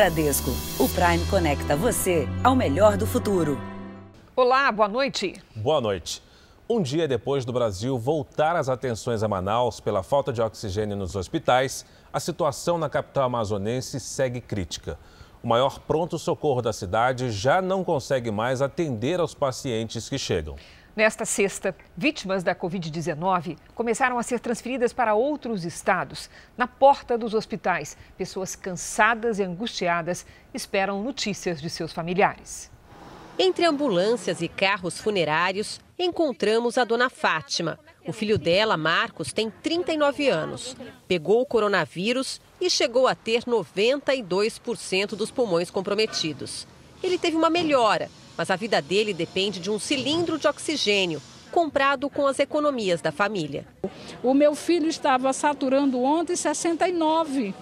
Bradesco, o Prime conecta você ao melhor do futuro. Olá, boa noite. Boa noite. Um dia depois do Brasil voltar as atenções a Manaus pela falta de oxigênio nos hospitais, a situação na capital amazonense segue crítica. O maior pronto-socorro da cidade já não consegue mais atender aos pacientes que chegam. Nesta sexta, vítimas da Covid-19 começaram a ser transferidas para outros estados. Na porta dos hospitais, pessoas cansadas e angustiadas esperam notícias de seus familiares. Entre ambulâncias e carros funerários, encontramos a dona Fátima. O filho dela, Marcos, tem 39 anos. Pegou o coronavírus e chegou a ter 92% dos pulmões comprometidos. Ele teve uma melhora, mas a vida dele depende de um cilindro de oxigênio, comprado com as economias da família. O meu filho estava saturando ontem 69.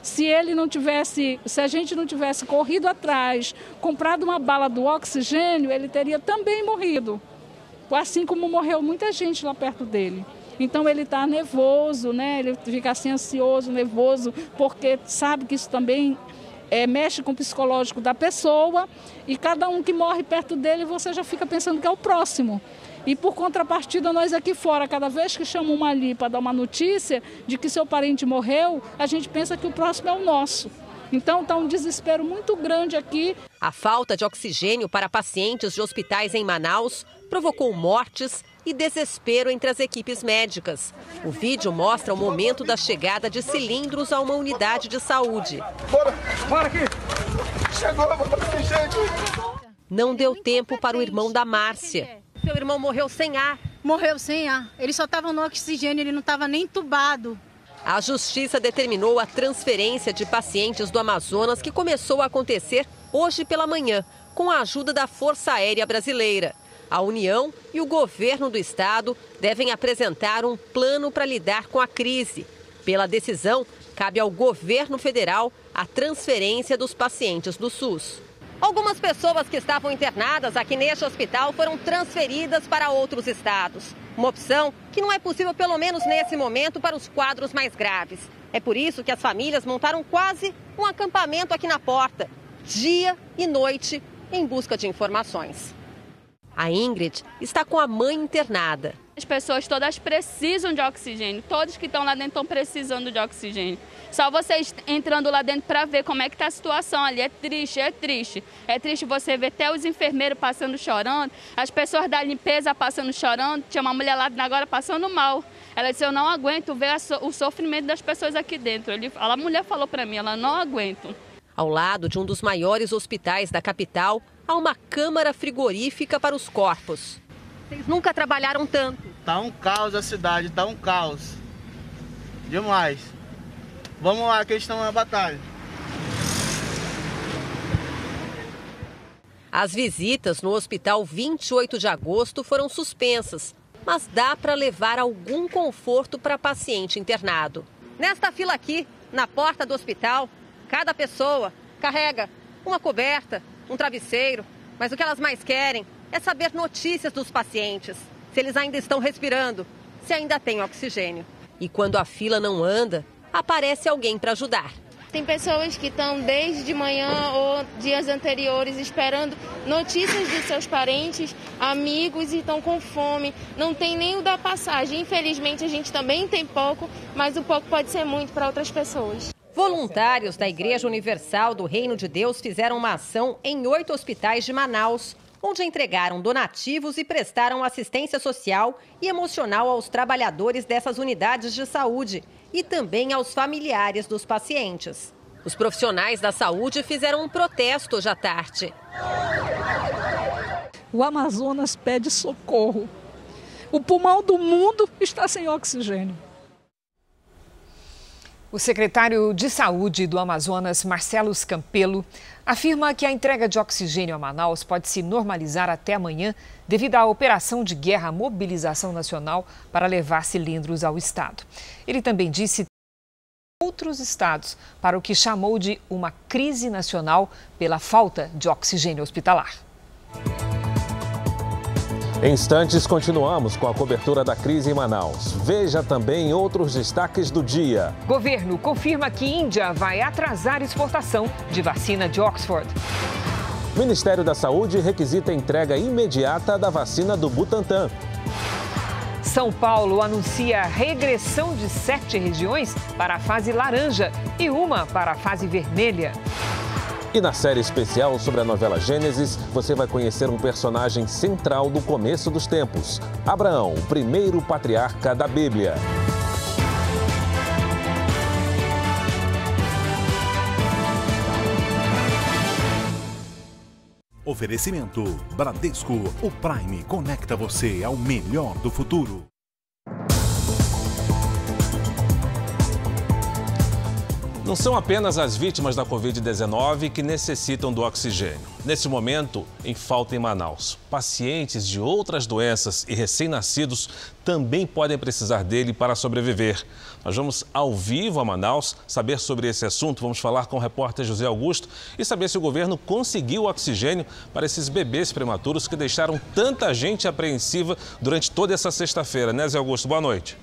Se a gente não tivesse corrido atrás, comprado uma bala do oxigênio, ele teria também morrido. Assim como morreu muita gente lá perto dele. Então ele está nervoso, né? Ele fica assim ansioso, nervoso, porque sabe que isso também mexe com o psicológico da pessoa. E cada um que morre perto dele, você já fica pensando que é o próximo. E por contrapartida, nós aqui fora, cada vez que chamam uma ali para dar uma notícia de que seu parente morreu, a gente pensa que o próximo é o nosso. Então está um desespero muito grande aqui. A falta de oxigênio para pacientes de hospitais em Manaus provocou mortes e desespero entre as equipes médicas. O vídeo mostra o momento da chegada de cilindros a uma unidade de saúde. Bora aqui! Chegou, gente! Não deu tempo para o irmão da Márcia. Seu irmão morreu sem ar. Morreu sem ar. Ele só estava no oxigênio, ele não estava nem entubado. A Justiça determinou a transferência de pacientes do Amazonas, que começou a acontecer hoje pela manhã, com a ajuda da Força Aérea Brasileira. A União e o governo do estado devem apresentar um plano para lidar com a crise. Pela decisão, cabe ao governo federal a transferência dos pacientes do SUS. Algumas pessoas que estavam internadas aqui neste hospital foram transferidas para outros estados. Uma opção que não é possível, pelo menos nesse momento, para os quadros mais graves. É por isso que as famílias montaram quase um acampamento aqui na porta, dia e noite, em busca de informações. A Ingrid está com a mãe internada. As pessoas todas precisam de oxigênio, todos que estão lá dentro estão precisando de oxigênio. Só vocês entrando lá dentro para ver como é que está a situação ali, é triste, é triste. É triste você ver até os enfermeiros passando chorando, as pessoas da limpeza passando chorando. Tinha uma mulher lá agora passando mal. Ela disse, eu não aguento ver o sofrimento das pessoas aqui dentro. A mulher falou para mim, ela não aguenta. Ao lado de um dos maiores hospitais da capital, há uma câmara frigorífica para os corpos. Vocês nunca trabalharam tanto. Tá um caos a cidade, tá um caos. Demais. Vamos lá, que eles estão na batalha. As visitas no Hospital 28 de Agosto foram suspensas, mas dá para levar algum conforto para paciente internado. Nesta fila aqui, na porta do hospital, cada pessoa carrega uma coberta, um travesseiro, mas o que elas mais querem é saber notícias dos pacientes, se eles ainda estão respirando, se ainda têm oxigênio. E quando a fila não anda, aparece alguém para ajudar. Tem pessoas que estão desde de manhã ou dias anteriores esperando notícias de seus parentes, amigos e estão com fome. Não tem nem o da passagem. Infelizmente a gente também tem pouco, mas o pouco pode ser muito para outras pessoas. Voluntários da Igreja Universal do Reino de Deus fizeram uma ação em 8 hospitais de Manaus, onde entregaram donativos e prestaram assistência social e emocional aos trabalhadores dessas unidades de saúde e também aos familiares dos pacientes. Os profissionais da saúde fizeram um protesto hoje à tarde. O Amazonas pede socorro. O pulmão do mundo está sem oxigênio. O secretário de Saúde do Amazonas, Marcelo Campelo, afirma que a entrega de oxigênio a Manaus pode se normalizar até amanhã devido à operação de guerra Mobilização Nacional para levar cilindros ao estado. Ele também disse outros estados para o que chamou de uma crise nacional pela falta de oxigênio hospitalar. Em instantes, continuamos com a cobertura da crise em Manaus. Veja também outros destaques do dia. Governo confirma que Índia vai atrasar exportação de vacina de Oxford. Ministério da Saúde requisita a entrega imediata da vacina do Butantan. São Paulo anuncia regressão de 7 regiões para a fase laranja e uma para a fase vermelha. E na série especial sobre a novela Gênesis, você vai conhecer um personagem central do começo dos tempos. Abraão, o primeiro patriarca da Bíblia. Oferecimento Bradesco, o Prime conecta você ao melhor do futuro. Não são apenas as vítimas da Covid-19 que necessitam do oxigênio. Nesse momento, em falta em Manaus. Pacientes de outras doenças e recém-nascidos também podem precisar dele para sobreviver. Nós vamos ao vivo a Manaus saber sobre esse assunto. Vamos falar com o repórter José Augusto e saber se o governo conseguiu oxigênio para esses bebês prematuros que deixaram tanta gente apreensiva durante toda essa sexta-feira. Né, Zé Augusto? Boa noite.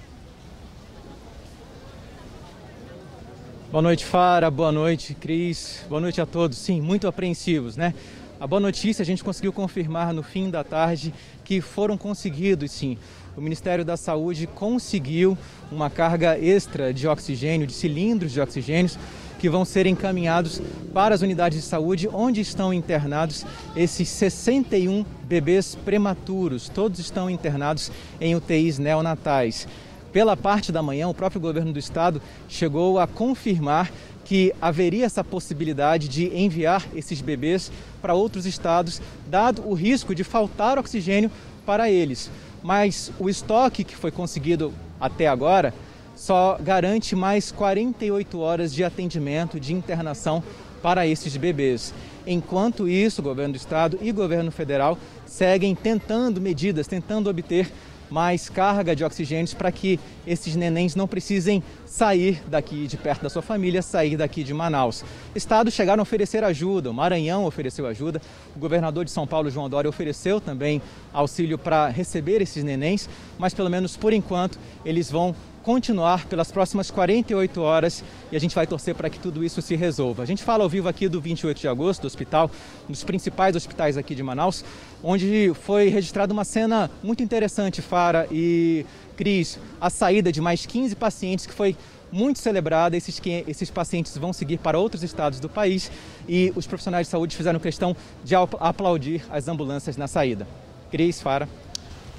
Boa noite, Fara. Boa noite, Cris. Boa noite a todos. Sim, muito apreensivos, né? A boa notícia, a gente conseguiu confirmar no fim da tarde que foram conseguidos, sim. O Ministério da Saúde conseguiu uma carga extra de oxigênio, de cilindros de oxigênios, que vão ser encaminhados para as unidades de saúde, onde estão internados esses 61 bebês prematuros. Todos estão internados em UTIs neonatais. Pela parte da manhã, o próprio governo do estado chegou a confirmar que haveria essa possibilidade de enviar esses bebês para outros estados, dado o risco de faltar oxigênio para eles. Mas o estoque que foi conseguido até agora só garante mais 48 horas de atendimento, de internação para esses bebês. Enquanto isso, o governo do estado e o governo federal seguem tentando medidas, tentando obter mais carga de oxigênios para que esses nenéns não precisem sair daqui de perto da sua família, sair daqui de Manaus. Estados chegaram a oferecer ajuda, o Maranhão ofereceu ajuda, o governador de São Paulo, João Dória, ofereceu também auxílio para receber esses nenéns, mas pelo menos por enquanto eles vão continuar pelas próximas 48 horas e a gente vai torcer para que tudo isso se resolva. A gente fala ao vivo aqui do 28 de agosto, do hospital, um dos principais hospitais aqui de Manaus, onde foi registrada uma cena muito interessante, Fara e Cris, a saída de mais 15 pacientes que foi muito celebrada. Esses pacientes vão seguir para outros estados do país e os profissionais de saúde fizeram questão de aplaudir as ambulâncias na saída. Cris, Fara.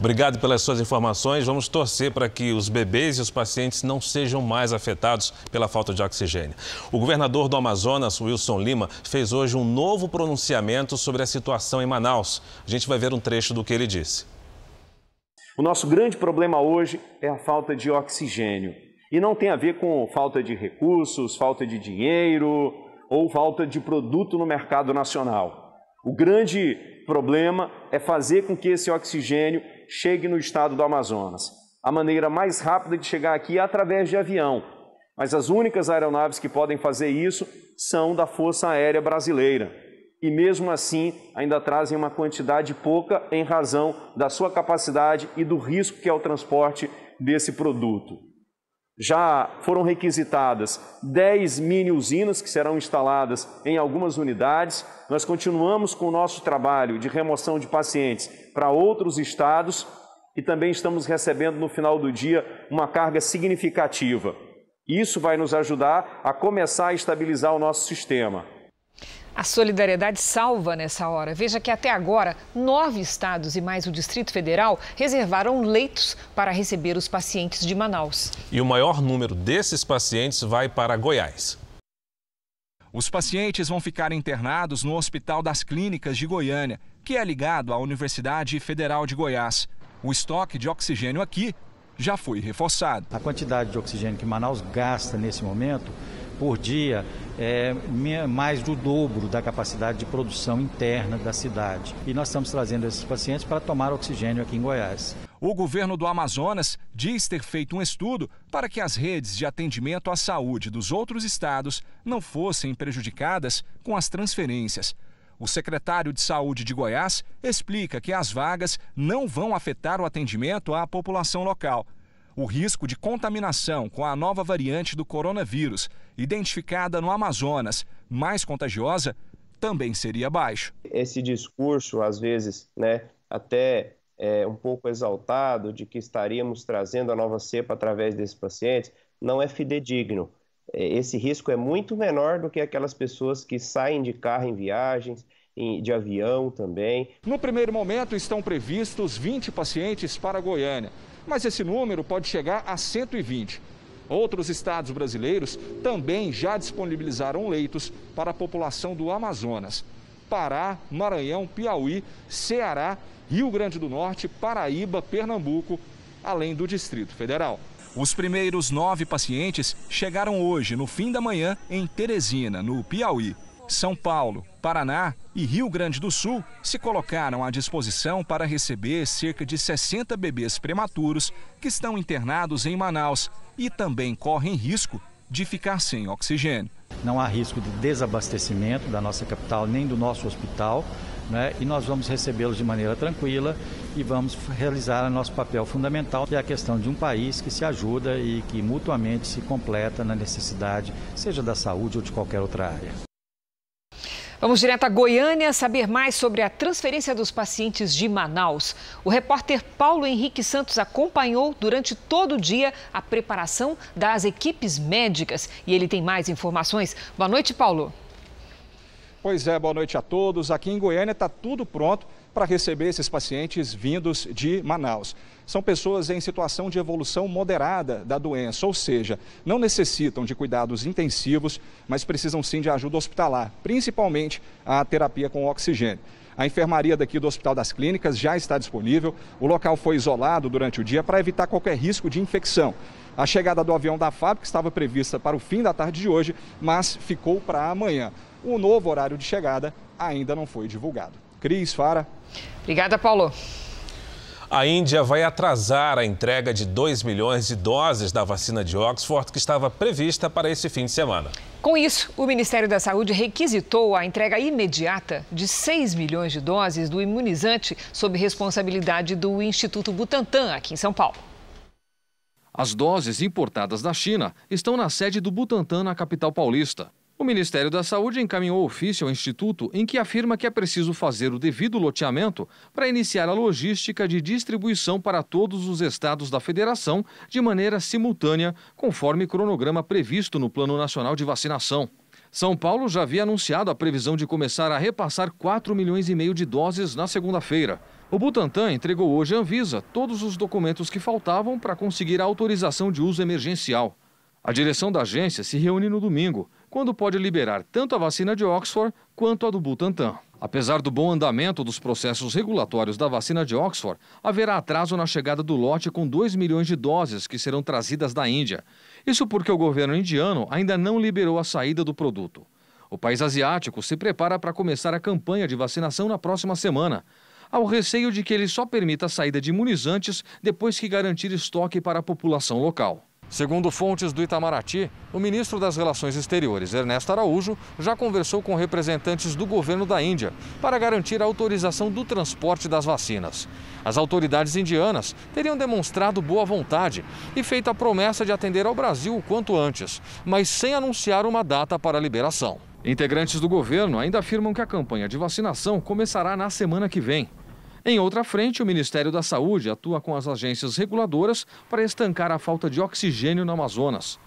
Obrigado pelas suas informações. Vamos torcer para que os bebês e os pacientes não sejam mais afetados pela falta de oxigênio. O governador do Amazonas, Wilson Lima, fez hoje um novo pronunciamento sobre a situação em Manaus. A gente vai ver um trecho do que ele disse. O nosso grande problema hoje é a falta de oxigênio. E não tem a ver com falta de recursos, falta de dinheiro ou falta de produto no mercado nacional. O grande problema é fazer com que esse oxigênio chegue no estado do Amazonas. A maneira mais rápida de chegar aqui é através de avião, mas as únicas aeronaves que podem fazer isso são da Força Aérea Brasileira. E mesmo assim ainda trazem uma quantidade pouca em razão da sua capacidade e do risco que é o transporte desse produto. Já foram requisitadas 10 mini-usinas que serão instaladas em algumas unidades. Nós continuamos com o nosso trabalho de remoção de pacientes para outros estados e também estamos recebendo no final do dia uma carga significativa. Isso vai nos ajudar a começar a estabilizar o nosso sistema. A solidariedade salva nessa hora. Veja que até agora, 9 estados e mais o Distrito Federal reservaram leitos para receber os pacientes de Manaus. E o maior número desses pacientes vai para Goiás. Os pacientes vão ficar internados no Hospital das Clínicas de Goiânia, que é ligado à Universidade Federal de Goiás. O estoque de oxigênio aqui já foi reforçado. A quantidade de oxigênio que Manaus gasta nesse momento por dia é mais do dobro da capacidade de produção interna da cidade. E nós estamos trazendo esses pacientes para tomar oxigênio aqui em Goiás. O governo do Amazonas diz ter feito um estudo para que as redes de atendimento à saúde dos outros estados não fossem prejudicadas com as transferências. O secretário de Saúde de Goiás explica que as vagas não vão afetar o atendimento à população local. O risco de contaminação com a nova variante do coronavírus, identificada no Amazonas, mais contagiosa, também seria baixo. Esse discurso, às vezes, até um pouco exaltado, de que estaríamos trazendo a nova cepa através desses pacientes, não é fidedigno. Esse risco é muito menor do que aquelas pessoas que saem de carro em viagens, de avião também. No primeiro momento estão previstos 20 pacientes para Goiânia, mas esse número pode chegar a 120. Outros estados brasileiros também já disponibilizaram leitos para a população do Amazonas. Pará, Maranhão, Piauí, Ceará, Rio Grande do Norte, Paraíba, Pernambuco, além do Distrito Federal. Os primeiros 9 pacientes chegaram hoje, no fim da manhã, em Teresina, no Piauí. São Paulo, Paraná e Rio Grande do Sul se colocaram à disposição para receber cerca de 60 bebês prematuros que estão internados em Manaus e também correm risco de ficar sem oxigênio. Não há risco de desabastecimento da nossa capital nem do nosso hospital, e nós vamos recebê-los de maneira tranquila e vamos realizar o nosso papel fundamental, que é a questão de um país que se ajuda e que mutuamente se completa na necessidade, seja da saúde ou de qualquer outra área. Vamos direto a Goiânia saber mais sobre a transferência dos pacientes de Manaus. O repórter Paulo Henrique Santos acompanhou durante todo o dia a preparação das equipes médicas e ele tem mais informações. Boa noite, Paulo. Pois é, boa noite a todos. Aqui em Goiânia está tudo pronto para receber esses pacientes vindos de Manaus. São pessoas em situação de evolução moderada da doença, ou seja, não necessitam de cuidados intensivos, mas precisam sim de ajuda hospitalar, principalmente a terapia com oxigênio. A enfermaria daqui do Hospital das Clínicas já está disponível. O local foi isolado durante o dia para evitar qualquer risco de infecção. A chegada do avião da fábrica estava prevista para o fim da tarde de hoje, mas ficou para amanhã. O novo horário de chegada ainda não foi divulgado. Cris, Fara. Obrigada, Paulo. A Índia vai atrasar a entrega de 2 milhões de doses da vacina de Oxford, que estava prevista para esse fim de semana. Com isso, o Ministério da Saúde requisitou a entrega imediata de 6 milhões de doses do imunizante sob responsabilidade do Instituto Butantan, aqui em São Paulo. As doses importadas da China estão na sede do Butantan, na capital paulista. O Ministério da Saúde encaminhou ofício ao Instituto em que afirma que é preciso fazer o devido loteamento para iniciar a logística de distribuição para todos os estados da federação de maneira simultânea, conforme cronograma previsto no Plano Nacional de Vacinação. São Paulo já havia anunciado a previsão de começar a repassar 4,5 milhões de doses na segunda-feira. O Butantan entregou hoje à Anvisa todos os documentos que faltavam para conseguir a autorização de uso emergencial. A direção da agência se reúne no domingo, quando pode liberar tanto a vacina de Oxford quanto a do Butantan. Apesar do bom andamento dos processos regulatórios da vacina de Oxford, haverá atraso na chegada do lote com 2 milhões de doses que serão trazidas da Índia. Isso porque o governo indiano ainda não liberou a saída do produto. O país asiático se prepara para começar a campanha de vacinação na próxima semana. Há o receio de que ele só permita a saída de imunizantes depois que garantir estoque para a população local. Segundo fontes do Itamaraty, o ministro das Relações Exteriores, Ernesto Araújo, já conversou com representantes do governo da Índia para garantir a autorização do transporte das vacinas. As autoridades indianas teriam demonstrado boa vontade e feito a promessa de atender ao Brasil o quanto antes, mas sem anunciar uma data para a liberação. Integrantes do governo ainda afirmam que a campanha de vacinação começará na semana que vem. Em outra frente, o Ministério da Saúde atua com as agências reguladoras para estancar a falta de oxigênio no Amazonas.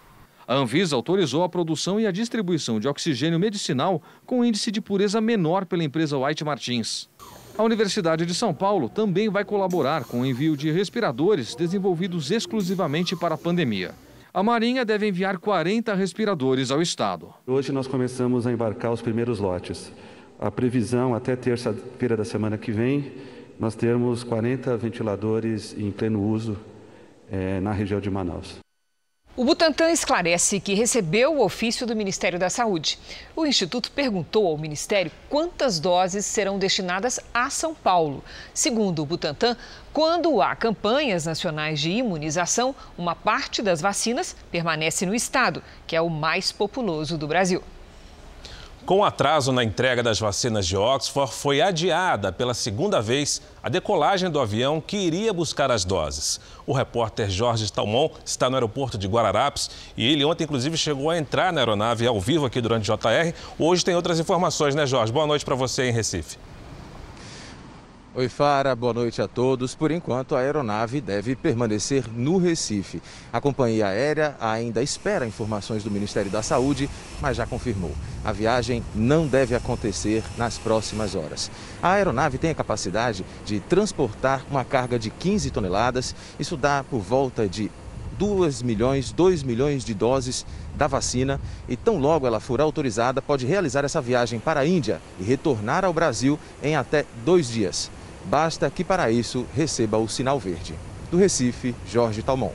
A Anvisa autorizou a produção e a distribuição de oxigênio medicinal com índice de pureza menor pela empresa White Martins. A Universidade de São Paulo também vai colaborar com o envio de respiradores desenvolvidos exclusivamente para a pandemia. A Marinha deve enviar 40 respiradores ao estado. Hoje nós começamos a embarcar os primeiros lotes. A previsão até terça-feira da semana que vem, nós termos 40 ventiladores em pleno uso na região de Manaus. O Butantan esclarece que recebeu o ofício do Ministério da Saúde. O Instituto perguntou ao Ministério quantas doses serão destinadas a São Paulo. Segundo o Butantan, quando há campanhas nacionais de imunização, uma parte das vacinas permanece no estado, que é o mais populoso do Brasil. Com atraso na entrega das vacinas de Oxford, foi adiada pela segunda vez a decolagem do avião que iria buscar as doses. O repórter Jorge Talmon está no aeroporto de Guararapes e ele ontem, inclusive, chegou a entrar na aeronave ao vivo aqui durante o JR. Hoje tem outras informações, né, Jorge? Boa noite para você em Recife. Oi, Fara, boa noite a todos. Por enquanto, a aeronave deve permanecer no Recife. A companhia aérea ainda espera informações do Ministério da Saúde, mas já confirmou. A viagem não deve acontecer nas próximas horas. A aeronave tem a capacidade de transportar uma carga de 15 toneladas. Isso dá por volta de 2 milhões de doses da vacina e tão logo ela for autorizada, pode realizar essa viagem para a Índia e retornar ao Brasil em até 2 dias. Basta que para isso receba o sinal verde. Do Recife, Jorge Talmon.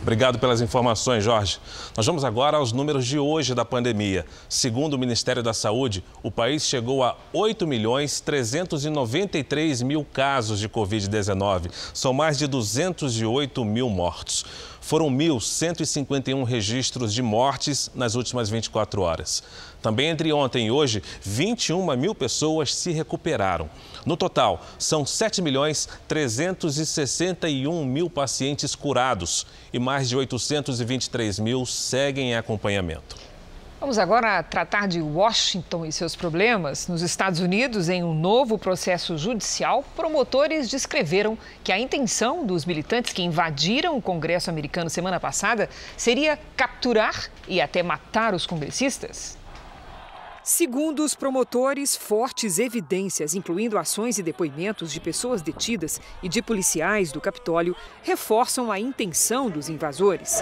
Obrigado pelas informações, Jorge. Nós vamos agora aos números de hoje da pandemia. Segundo o Ministério da Saúde, o país chegou a 8.393.000 casos de Covid-19. São mais de 208 mil mortos. Foram 1.151 registros de mortes nas últimas 24 horas. Também entre ontem e hoje, 21 mil pessoas se recuperaram. No total, são 7.361.000 pacientes curados e mais de 823 mil seguem em acompanhamento. Vamos agora tratar de Washington e seus problemas. Nos Estados Unidos, em um novo processo judicial, promotores descreveram que a intenção dos militantes que invadiram o Congresso americano semana passada seria capturar e até matar os congressistas. Segundo os promotores, fortes evidências, incluindo ações e depoimentos de pessoas detidas e de policiais do Capitólio, reforçam a intenção dos invasores.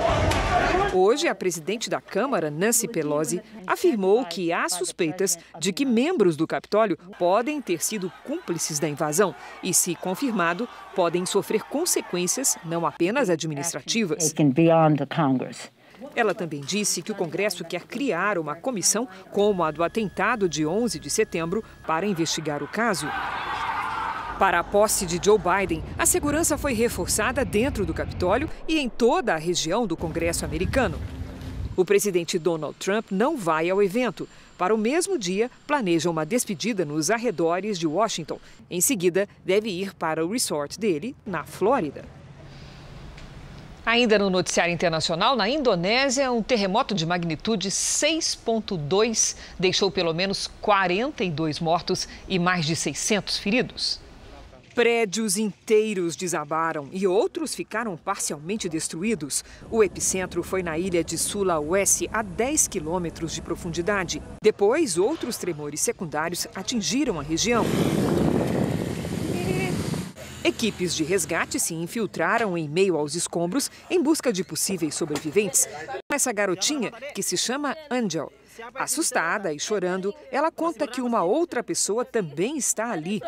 Hoje, a presidente da Câmara, Nancy Pelosi, afirmou que há suspeitas de que membros do Capitólio podem ter sido cúmplices da invasão e, se confirmado, podem sofrer consequências não apenas administrativas. Ela também disse que o Congresso quer criar uma comissão como a do atentado de 11 de setembro para investigar o caso. Para a posse de Joe Biden, a segurança foi reforçada dentro do Capitólio e em toda a região do Congresso americano. O presidente Donald Trump não vai ao evento. Para o mesmo dia, planeja uma despedida nos arredores de Washington. Em seguida, deve ir para o resort dele, na Flórida. Ainda no noticiário internacional, na Indonésia, um terremoto de magnitude 6,2 deixou pelo menos 42 mortos e mais de 600 feridos. Prédios inteiros desabaram e outros ficaram parcialmente destruídos. O epicentro foi na ilha de Sulawesi, a 10 quilômetros de profundidade. Depois, outros tremores secundários atingiram a região. Equipes de resgate se infiltraram em meio aos escombros em busca de possíveis sobreviventes. Essa garotinha, que se chama Angel, assustada e chorando, ela conta que uma outra pessoa também está ali.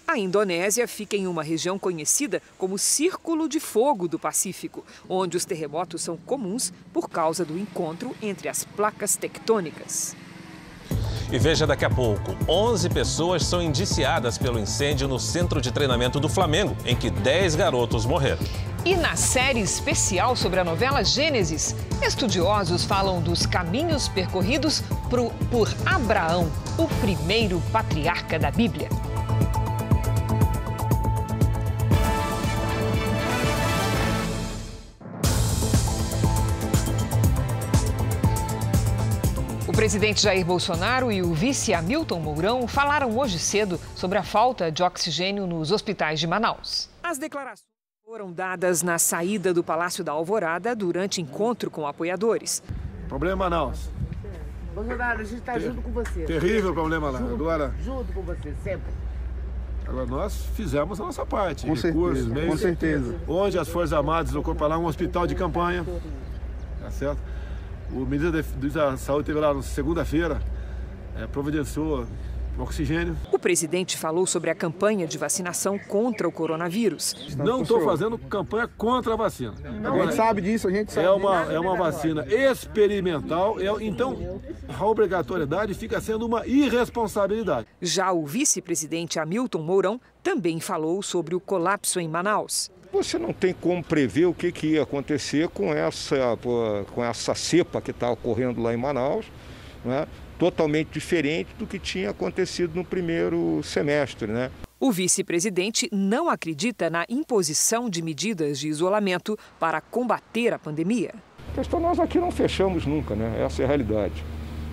A Indonésia fica em uma região conhecida como Círculo de Fogo do Pacífico, onde os terremotos são comuns por causa do encontro entre as placas tectônicas. E veja daqui a pouco, 11 pessoas são indiciadas pelo incêndio no centro de treinamento do Flamengo, em que 10 garotos morreram. E na série especial sobre a novela Gênesis, estudiosos falam dos caminhos percorridos por Abraão, o primeiro patriarca da Bíblia. O presidente Jair Bolsonaro e o vice Hamilton Mourão falaram hoje cedo sobre a falta de oxigênio nos hospitais de Manaus. As declarações foram dadas na saída do Palácio da Alvorada durante encontro com apoiadores. Problema Manaus. Bolsonaro, a gente está junto com você. Terrível problema lá. Agora, junto com você, sempre. Agora nós fizemos a nossa parte. Com recursos, certeza, meios, com certeza. Onde as Forças Armadas deslocou lá um hospital de campanha. Tá certo? O ministro da Saúde teve lá na segunda-feira, providenciou oxigênio. O presidente falou sobre a campanha de vacinação contra o coronavírus. Não estou fazendo campanha contra a vacina. Agora, a gente sabe disso, a gente sabe. É uma vacina experimental, então a obrigatoriedade fica sendo uma irresponsabilidade. Já o vice-presidente Hamilton Mourão também falou sobre o colapso em Manaus. você não tem como prever o que ia acontecer com essa cepa que está ocorrendo lá em Manaus, né? Totalmente diferente do que tinha acontecido no primeiro semestre, né? O vice-presidente não acredita na imposição de medidas de isolamento para combater a pandemia. A questão, nós aqui não fechamos nunca, né? Essa é a realidade,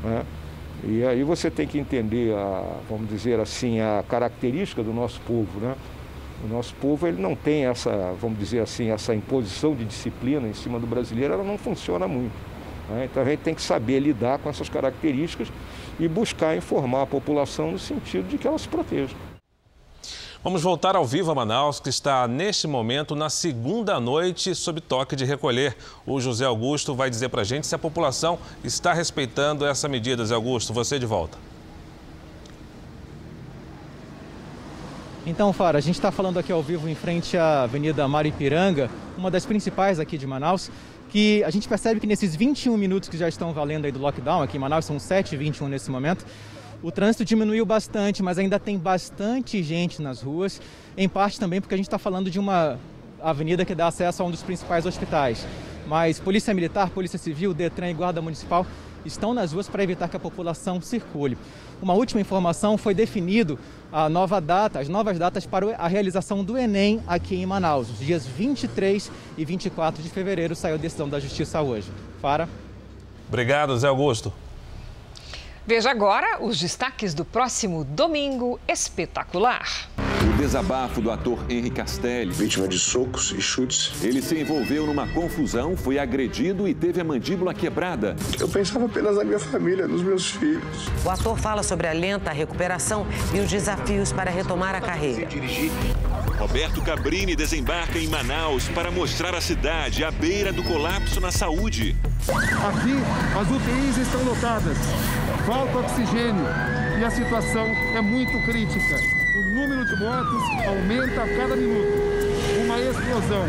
né? E aí você tem que entender, vamos dizer assim, a característica do nosso povo, né? O nosso povo, ele não tem essa, vamos dizer assim, essa imposição de disciplina em cima do brasileiro, ela não funciona muito, né? Então a gente tem que saber lidar com essas características e buscar informar a população no sentido de que ela se proteja. Vamos voltar ao Viva Manaus, que está neste momento na segunda noite sob toque de recolher. O José Augusto vai dizer para a gente se a população está respeitando essa medida. José Augusto, você de volta. Então, Fara, a gente está falando aqui ao vivo em frente à Avenida Maripiranga, uma das principais aqui de Manaus, que a gente percebe que nesses 21 minutos que já estão valendo aí do lockdown, aqui em Manaus são 7h21 nesse momento, o trânsito diminuiu bastante, mas ainda tem bastante gente nas ruas, em parte também porque a gente está falando de uma avenida que dá acesso a um dos principais hospitais. Mas Polícia Militar, Polícia Civil, Detran e Guarda Municipal estão nas ruas para evitar que a população circule. Uma última informação, foi definido as novas datas para a realização do Enem aqui em Manaus. Os dias 23 e 24 de fevereiro saiu a decisão da Justiça hoje. Fara. Obrigado, Zé Augusto. Veja agora os destaques do próximo Domingo Espetacular. O desabafo do ator Henry Castelli. Vítima de socos e chutes. Ele se envolveu numa confusão, foi agredido e teve a mandíbula quebrada. Eu pensava apenas na minha família, nos meus filhos. O ator fala sobre a lenta recuperação e os desafios para retomar a carreira. Roberto Cabrini desembarca em Manaus para mostrar a cidade à beira do colapso na saúde. Aqui, as UTIs estão lotadas, falta oxigênio e a situação é muito crítica. O número de mortos aumenta a cada minuto. Uma explosão.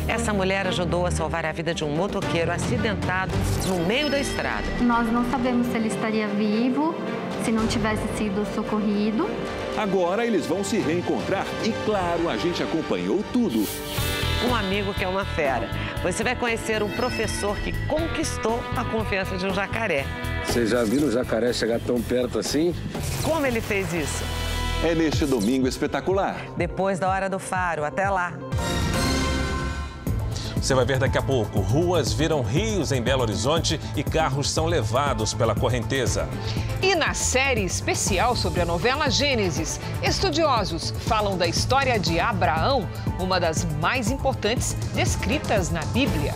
Essa mulher ajudou a salvar a vida de um motoqueiro acidentado no meio da estrada. Nós não sabemos se ele estaria vivo, se não tivesse sido socorrido. Agora eles vão se reencontrar e, claro, a gente acompanhou tudo. Um amigo que é uma fera. Você vai conhecer um professor que conquistou a confiança de um jacaré. Vocês já viram o jacaré chegar tão perto assim? Como ele fez isso? É neste Domingo Espetacular. Depois da Hora do Faro. Até lá. Você vai ver daqui a pouco. Ruas viram rios em Belo Horizonte e carros são levados pela correnteza. E na série especial sobre a novela Gênesis, estudiosos falam da história de Abraão, uma das mais importantes descritas na Bíblia.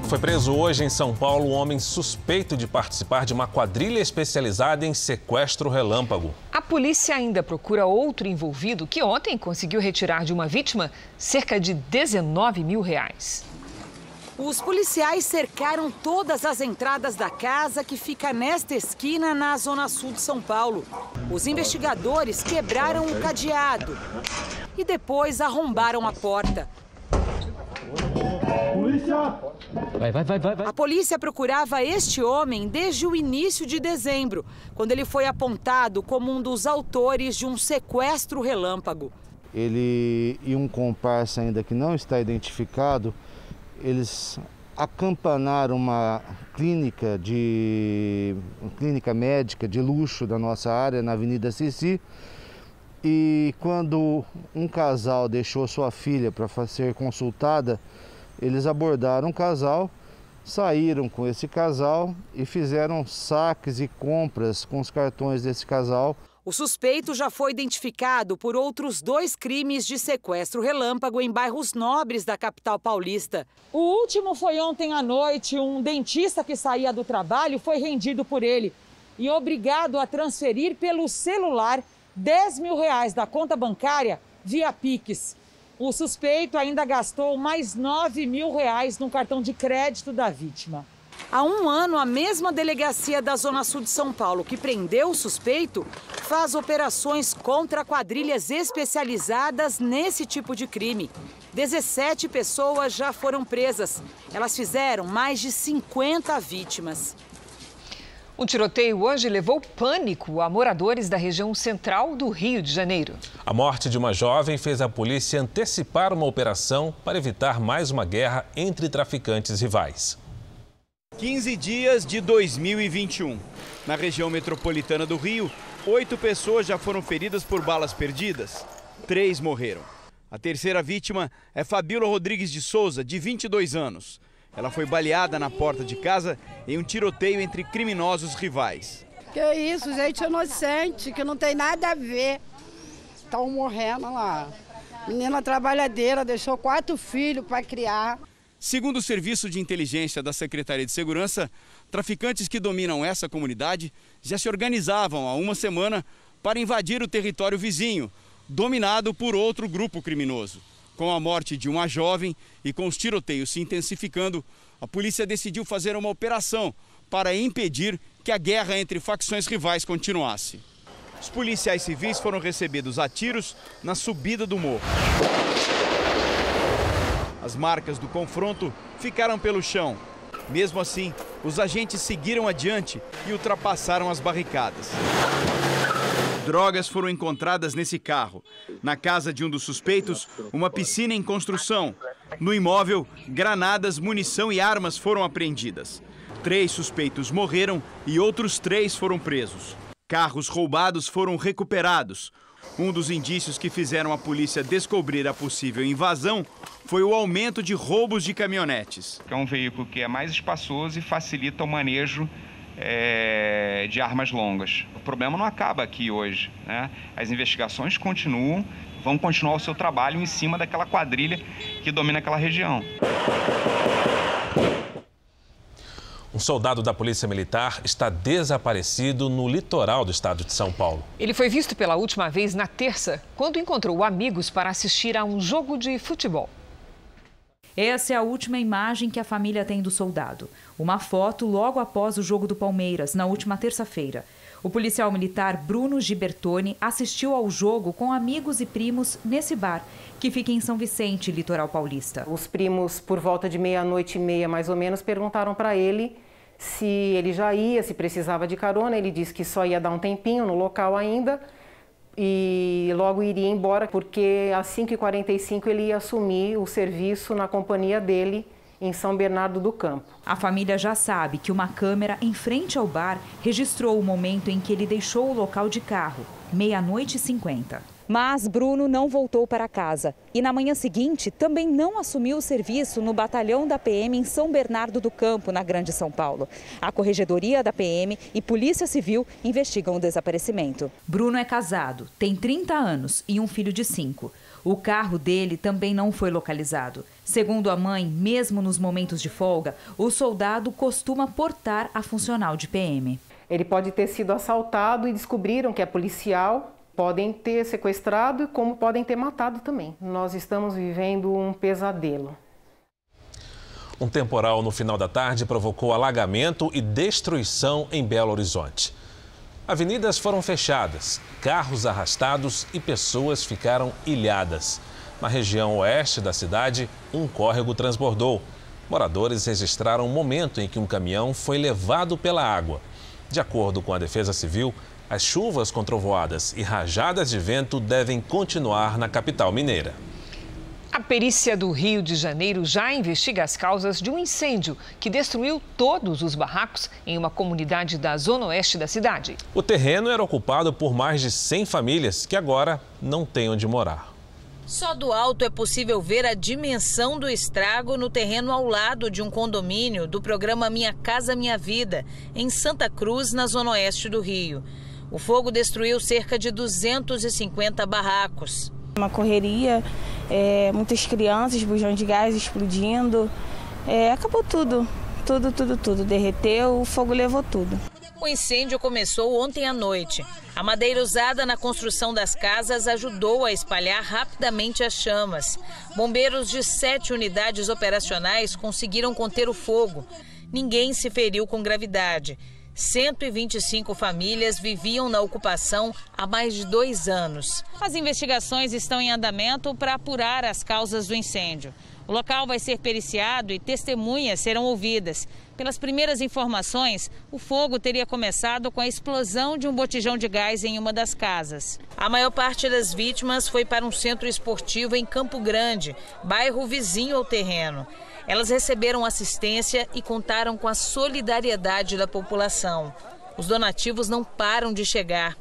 Foi preso hoje em São Paulo um homem suspeito de participar de uma quadrilha especializada em sequestro relâmpago. A polícia ainda procura outro envolvido que ontem conseguiu retirar de uma vítima cerca de R$19 mil. Os policiais cercaram todas as entradas da casa que fica nesta esquina na zona sul de São Paulo. Os investigadores quebraram o cadeado e depois arrombaram a porta. Polícia! Vai. A polícia procurava este homem desde o início de dezembro, quando ele foi apontado como um dos autores de um sequestro relâmpago. Ele e um comparsa ainda que não está identificado, eles acampanaram uma clínica médica de luxo da nossa área, na Avenida Cici. E quando um casal deixou sua filha para ser consultada, eles abordaram o casal, saíram com esse casal e fizeram saques e compras com os cartões desse casal. O suspeito já foi identificado por outros 2 crimes de sequestro relâmpago em bairros nobres da capital paulista. O último foi ontem à noite. Um dentista que saía do trabalho foi rendido por ele e obrigado a transferir pelo celular R$10 mil da conta bancária via Pix. O suspeito ainda gastou mais R$9 mil no cartão de crédito da vítima. Há 1 ano, a mesma delegacia da Zona Sul de São Paulo, que prendeu o suspeito, faz operações contra quadrilhas especializadas nesse tipo de crime. 17 pessoas já foram presas. Elas fizeram mais de 50 vítimas. Um tiroteio hoje levou pânico a moradores da região central do Rio de Janeiro. A morte de uma jovem fez a polícia antecipar uma operação para evitar mais uma guerra entre traficantes rivais. 15 dias de 2021. Na região metropolitana do Rio, 8 pessoas já foram feridas por balas perdidas. 3 morreram. A terceira vítima é Fabíola Rodrigues de Souza, de 22 anos. Ela foi baleada na porta de casa em um tiroteio entre criminosos rivais. Que isso, gente inocente, que não tem nada a ver. Estão morrendo lá. Menina trabalhadeira, deixou 4 filhos para criar. Segundo o Serviço de Inteligência da Secretaria de Segurança, traficantes que dominam essa comunidade já se organizavam há uma semana para invadir o território vizinho, dominado por outro grupo criminoso. Com a morte de uma jovem e com os tiroteios se intensificando, a polícia decidiu fazer uma operação para impedir que a guerra entre facções rivais continuasse. Os policiais civis foram recebidos a tiros na subida do morro. As marcas do confronto ficaram pelo chão. Mesmo assim, os agentes seguiram adiante e ultrapassaram as barricadas. Drogas foram encontradas nesse carro. Na casa de um dos suspeitos, uma piscina em construção. No imóvel, granadas, munição e armas foram apreendidas. 3 suspeitos morreram e outros 3 foram presos. Carros roubados foram recuperados. Um dos indícios que fizeram a polícia descobrir a possível invasão foi o aumento de roubos de caminhonetes. É um veículo que é mais espaçoso e facilita o manejo de armas longas. O problema não acaba aqui hoje, né? As investigações continuam, vão continuar o seu trabalho em cima daquela quadrilha que domina aquela região. Um soldado da Polícia Militar está desaparecido no litoral do estado de São Paulo. Ele foi visto pela última vez na terça, quando encontrou amigos para assistir a um jogo de futebol. Essa é a última imagem que a família tem do soldado. Uma foto logo após o jogo do Palmeiras, na última terça-feira. O policial militar Bruno Gibertoni assistiu ao jogo com amigos e primos nesse bar, que fica em São Vicente, litoral paulista. Os primos, por volta de 00:30 mais ou menos, perguntaram para ele se ele já ia, se precisava de carona. Ele disse que só ia dar um tempinho no local ainda e logo iria embora, porque às 5h45 ele ia assumir o serviço na companhia dele em São Bernardo do Campo. A família já sabe que uma câmera em frente ao bar registrou o momento em que ele deixou o local de carro, 00:50. Mas Bruno não voltou para casa e na manhã seguinte também não assumiu o serviço no batalhão da PM em São Bernardo do Campo, na Grande São Paulo. A Corregedoria da PM e Polícia Civil investigam o desaparecimento. Bruno é casado, tem 30 anos e um filho de 5. O carro dele também não foi localizado. Segundo a mãe, mesmo nos momentos de folga, o soldado costuma portar a funcional de PM. Ele pode ter sido assaltado e descobriram que é policial. Podem ter sequestrado e como podem ter matado também. Nós estamos vivendo um pesadelo. Um temporal no final da tarde provocou alagamento e destruição em Belo Horizonte. Avenidas foram fechadas, carros arrastados e pessoas ficaram ilhadas. Na região oeste da cidade, um córrego transbordou. Moradores registraram o momento em que um caminhão foi levado pela água. De acordo com a Defesa Civil, as chuvas com trovoadas e rajadas de vento devem continuar na capital mineira. A perícia do Rio de Janeiro já investiga as causas de um incêndio que destruiu todos os barracos em uma comunidade da zona oeste da cidade. O terreno era ocupado por mais de 100 famílias que agora não têm onde morar. Só do alto é possível ver a dimensão do estrago no terreno ao lado de um condomínio do programa Minha Casa Minha Vida, em Santa Cruz, na zona oeste do Rio. O fogo destruiu cerca de 250 barracos. Uma correria, muitas crianças, bujão de gás explodindo, acabou tudo, derreteu, o fogo levou tudo. O incêndio começou ontem à noite. A madeira usada na construção das casas ajudou a espalhar rapidamente as chamas. Bombeiros de 7 unidades operacionais conseguiram conter o fogo. ninguém se feriu com gravidade. 125 famílias viviam na ocupação há mais de 2 anos. As investigações estão em andamento para apurar as causas do incêndio. O local vai ser periciado e testemunhas serão ouvidas. Pelas primeiras informações, o fogo teria começado com a explosão de um botijão de gás em uma das casas. A maior parte das vítimas foi para um centro esportivo em Campo Grande, bairro vizinho ao terreno. Elas receberam assistência e contaram com a solidariedade da população. Os donativos não param de chegar.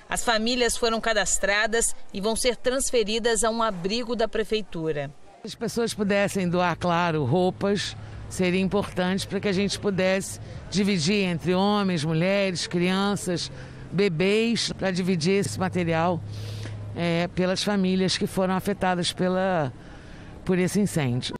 As famílias foram cadastradas e vão ser transferidas a um abrigo da prefeitura. Se as pessoas pudessem doar, claro, roupas, seria importante para que a gente pudesse dividir entre homens, mulheres, crianças, bebês, para dividir esse material pelas famílias que foram afetadas por esse incêndio.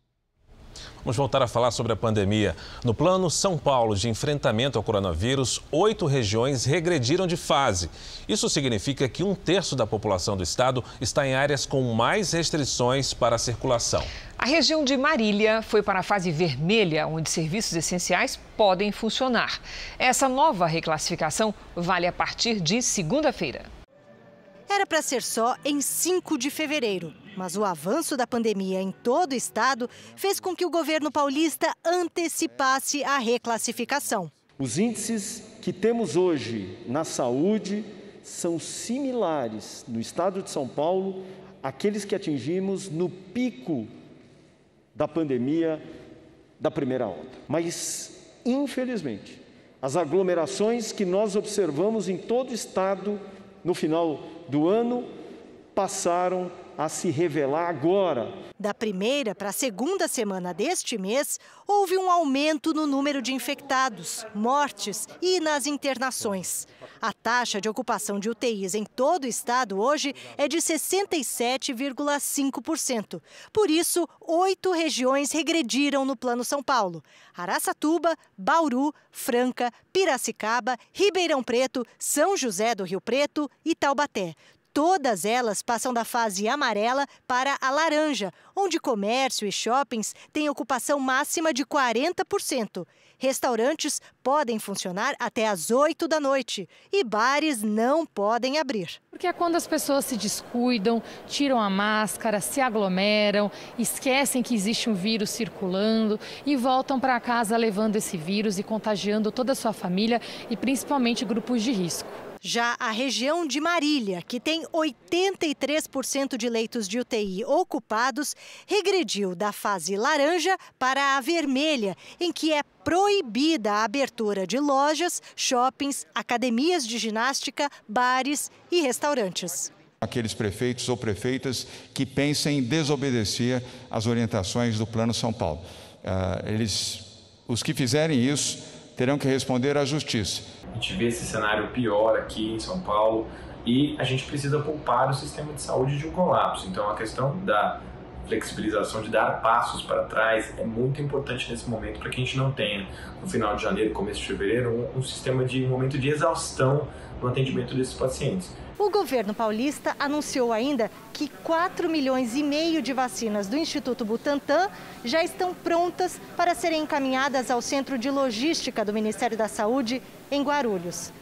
Vamos voltar a falar sobre a pandemia. No Plano São Paulo de enfrentamento ao coronavírus, 8 regiões regrediram de fase. Isso significa que 1/3 da população do estado está em áreas com mais restrições para a circulação. A região de Marília foi para a fase vermelha, onde serviços essenciais podem funcionar. Essa nova reclassificação vale a partir de segunda-feira. Era para ser só em 5 de fevereiro, mas o avanço da pandemia em todo o estado fez com que o governo paulista antecipasse a reclassificação. Os índices que temos hoje na saúde são similares no estado de São Paulo àqueles que atingimos no pico da pandemia da primeira onda. Mas, infelizmente, as aglomerações que nós observamos em todo o estado no final do ano passaram a se revelar agora. Da primeira para a segunda semana deste mês, houve um aumento no número de infectados, mortes e nas internações. A taxa de ocupação de UTIs em todo o estado hoje é de 67,5%. Por isso, 8 regiões regrediram no Plano São Paulo: Araçatuba, Bauru, Franca, Piracicaba, Ribeirão Preto, São José do Rio Preto e Taubaté. Todas elas passam da fase amarela para a laranja, onde comércio e shoppings têm ocupação máxima de 40%. Restaurantes podem funcionar até às 8 da noite e bares não podem abrir. Porque é quando as pessoas se descuidam, tiram a máscara, se aglomeram, esquecem que existe um vírus circulando e voltam para casa levando esse vírus e contagiando toda a sua família e principalmente grupos de risco. Já a região de Marília, que tem 83% de leitos de UTI ocupados, regrediu da fase laranja para a vermelha, em que é proibida a abertura de lojas, shoppings, academias de ginástica, bares e restaurantes. Aqueles prefeitos ou prefeitas que pensem em desobedecer às orientações do Plano São Paulo. Os que fizerem isso terão que responder à justiça. A gente vê esse cenário pior aqui em São Paulo e a gente precisa poupar o sistema de saúde de um colapso. Então a questão da flexibilização, de dar passos para trás, é muito importante nesse momento para que a gente não tenha, no final de janeiro, começo de fevereiro, um momento de exaustão no atendimento desses pacientes. O governo paulista anunciou ainda que 4,5 milhões de vacinas do Instituto Butantan já estão prontas para serem encaminhadas ao Centro de Logística do Ministério da Saúde, em Guarulhos.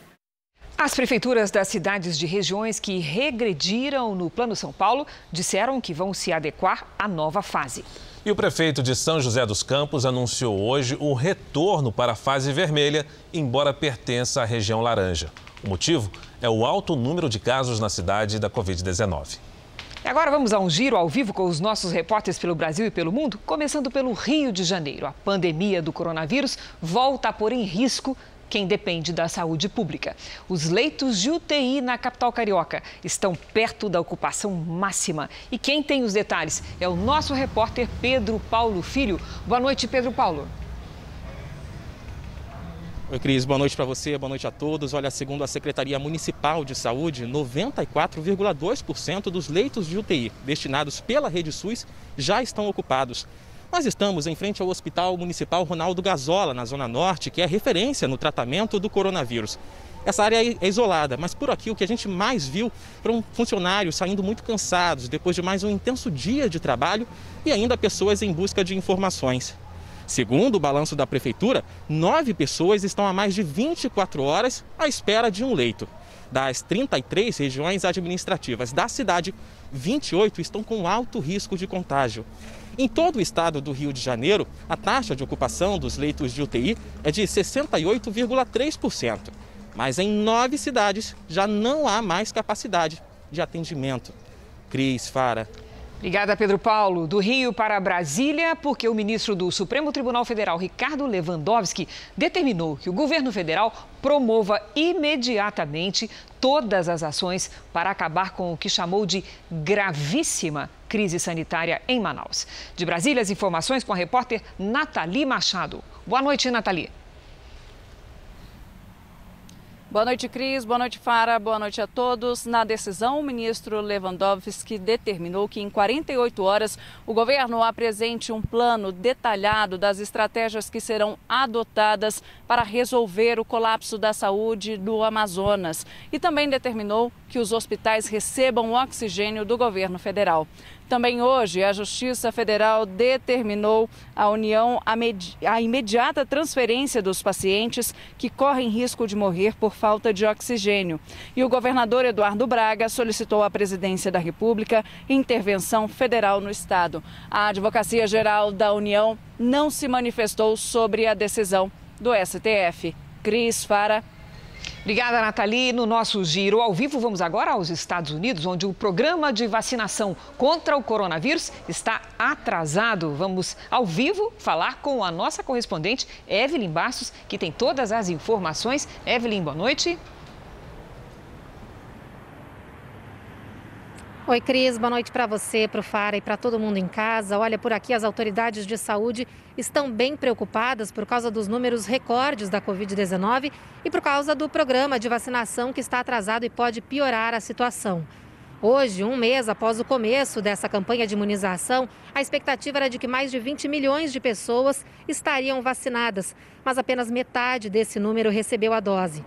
As prefeituras das cidades de regiões que regrediram no Plano São Paulo disseram que vão se adequar à nova fase. E o prefeito de São José dos Campos anunciou hoje o retorno para a fase vermelha, embora pertença à região laranja. O motivo é o alto número de casos na cidade da Covid-19. E agora vamos a um giro ao vivo com os nossos repórteres pelo Brasil e pelo mundo, começando pelo Rio de Janeiro. A pandemia do coronavírus volta a pôr em risco quem depende da saúde pública. Os leitos de UTI na capital carioca estão perto da ocupação máxima. E quem tem os detalhes é o nosso repórter Pedro Paulo Filho. Boa noite, Pedro Paulo. Oi, Cris, boa noite para você, boa noite a todos. Olha, segundo a Secretaria Municipal de Saúde, 94,2% dos leitos de UTI destinados pela Rede SUS já estão ocupados. Nós estamos em frente ao Hospital Municipal Ronaldo Gazola, na Zona Norte, que é referência no tratamento do coronavírus. Essa área é isolada, mas por aqui o que a gente mais viu foram funcionários saindo muito cansados depois de mais um intenso dia de trabalho e ainda pessoas em busca de informações. Segundo o balanço da Prefeitura, 9 pessoas estão há mais de 24 horas à espera de um leito. Das 33 regiões administrativas da cidade, 28 estão com alto risco de contágio. Em todo o estado do Rio de Janeiro, a taxa de ocupação dos leitos de UTI é de 68,3%. Mas em 9 cidades já não há mais capacidade de atendimento. Cris, Fara. Obrigada, Pedro Paulo. Do Rio para Brasília, porque o ministro do Supremo Tribunal Federal, Ricardo Lewandowski, determinou que o governo federal promova imediatamente todas as ações para acabar com o que chamou de gravíssima crise sanitária em Manaus. De Brasília, as informações com a repórter Nathalie Machado. Boa noite, Nathalie. Boa noite, Cris. Boa noite, Fara. Boa noite a todos. Na decisão, o ministro Lewandowski determinou que em 48 horas o governo apresente um plano detalhado das estratégias que serão adotadas para resolver o colapso da saúde do Amazonas. E também determinou que os hospitais recebam o oxigênio do governo federal. Também hoje, a Justiça Federal determinou à União a imediata transferência dos pacientes que correm risco de morrer por falta de oxigênio. E o governador Eduardo Braga solicitou à Presidência da República intervenção federal no estado. A Advocacia Geral da União não se manifestou sobre a decisão do STF. Cris, Fara. Obrigada, Nathalie. No nosso giro ao vivo, vamos agora aos Estados Unidos, onde o programa de vacinação contra o coronavírus está atrasado. Vamos ao vivo falar com a nossa correspondente, Evelyn Bastos, que tem todas as informações. Evelyn, boa noite. Oi, Cris, boa noite para você, para o Fara e para todo mundo em casa. Olha, por aqui as autoridades de saúde estão bem preocupadas por causa dos números recordes da Covid-19 e por causa do programa de vacinação que está atrasado e pode piorar a situação. Hoje, um mês após o começo dessa campanha de imunização, a expectativa era de que mais de 20 milhões de pessoas estariam vacinadas, mas apenas metade desse número recebeu a dose.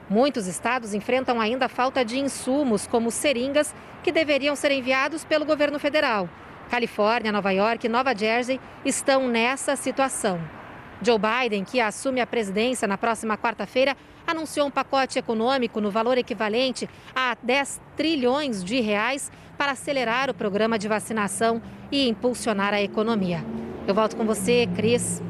Muitos estados enfrentam ainda a falta de insumos, como seringas, que deveriam ser enviados pelo governo federal. Califórnia, Nova York e Nova Jersey estão nessa situação. Joe Biden, que assume a presidência na próxima quarta-feira, anunciou um pacote econômico no valor equivalente a 10 trilhões de reais para acelerar o programa de vacinação e impulsionar a economia. Eu volto com você, Cris.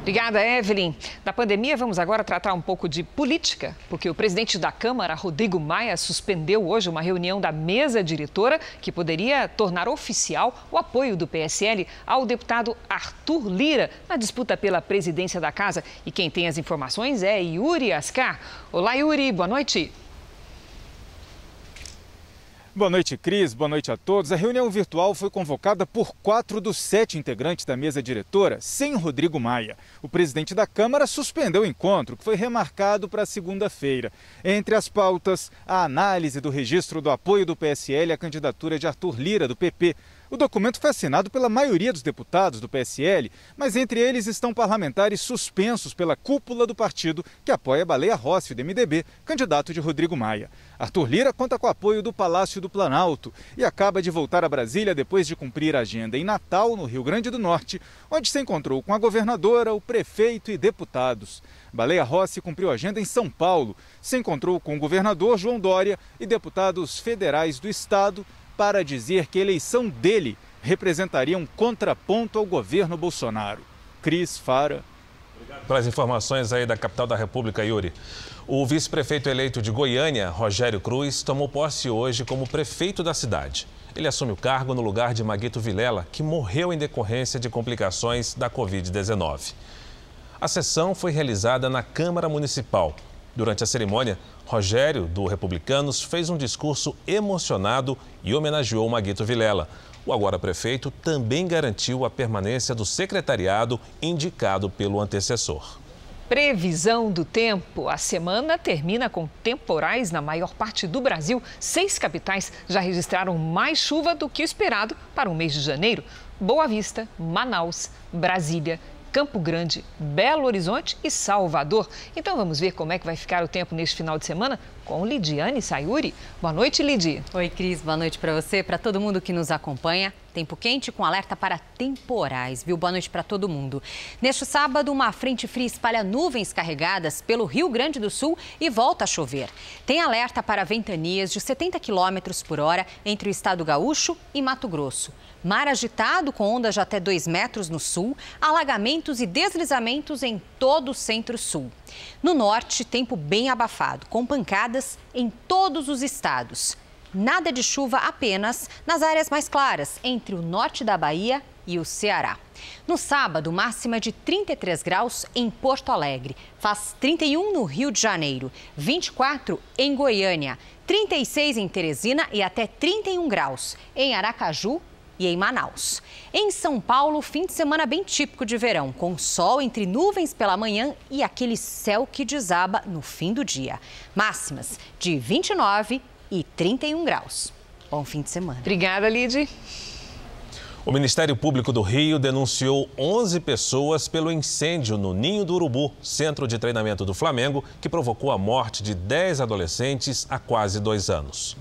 Obrigada, Evelyn. Da pandemia, vamos agora tratar um pouco de política, porque o presidente da Câmara, Rodrigo Maia, suspendeu hoje uma reunião da mesa diretora que poderia tornar oficial o apoio do PSL ao deputado Arthur Lira na disputa pela presidência da casa. E quem tem as informações é Yuri Ascar. Olá, Yuri, boa noite. Boa noite, Cris. Boa noite a todos. A reunião virtual foi convocada por 4 dos 7 integrantes da mesa diretora, sem Rodrigo Maia. O presidente da Câmara suspendeu o encontro, que foi remarcado para segunda-feira. Entre as pautas, a análise do registro do apoio do PSL à candidatura de Arthur Lira, do PP. O documento foi assinado pela maioria dos deputados do PSL, mas entre eles estão parlamentares suspensos pela cúpula do partido que apoia Baleia Rossi, do MDB, candidato de Rodrigo Maia. Arthur Lira conta com o apoio do Palácio do Planalto e acaba de voltar a Brasília depois de cumprir a agenda em Natal, no Rio Grande do Norte, onde se encontrou com a governadora, o prefeito e deputados. Baleia Rossi cumpriu a agenda em São Paulo, se encontrou com o governador João Dória e deputados federais do estado, para dizer que a eleição dele representaria um contraponto ao governo Bolsonaro. Cris, Fara. Obrigado pelas informações aí da capital da República, Yuri. O vice-prefeito eleito de Goiânia, Rogério Cruz, tomou posse hoje como prefeito da cidade. Ele assume o cargo no lugar de Maguito Vilela, que morreu em decorrência de complicações da Covid-19. A sessão foi realizada na Câmara Municipal. Durante a cerimônia, Rogério, do Republicanos, fez um discurso emocionado e homenageou Maguito Vilela. O agora prefeito também garantiu a permanência do secretariado indicado pelo antecessor. Previsão do tempo. A semana termina com temporais na maior parte do Brasil. 6 capitais já registraram mais chuva do que o esperado para o mês de janeiro. Boa Vista, Manaus, Brasília, Campo Grande, Belo Horizonte e Salvador. Então vamos ver como é que vai ficar o tempo neste final de semana com Lidiane Sayuri. Boa noite, Lidi. Oi, Cris. Boa noite para você, para todo mundo que nos acompanha. Tempo quente com alerta para temporais, viu? Boa noite para todo mundo. Neste sábado, uma frente fria espalha nuvens carregadas pelo Rio Grande do Sul e volta a chover. Tem alerta para ventanias de 70 km por hora entre o estado gaúcho e Mato Grosso. Mar agitado com ondas de até 2 metros no sul, alagamentos e deslizamentos em todo o centro-sul. No norte, tempo bem abafado, com pancadas em todos os estados. Nada de chuva apenas nas áreas mais claras, entre o norte da Bahia e o Ceará. No sábado, máxima de 33 graus em Porto Alegre. Faz 31 no Rio de Janeiro, 24 em Goiânia, 36 em Teresina e até 31 graus em Aracaju e em Manaus. Em São Paulo, fim de semana bem típico de verão, com sol entre nuvens pela manhã e aquele céu que desaba no fim do dia. Máximas de 29 e 31 graus. Bom fim de semana. Obrigada, Lidy. O Ministério Público do Rio denunciou 11 pessoas pelo incêndio no Ninho do Urubu, centro de treinamento do Flamengo, que provocou a morte de 10 adolescentes há quase 2 anos.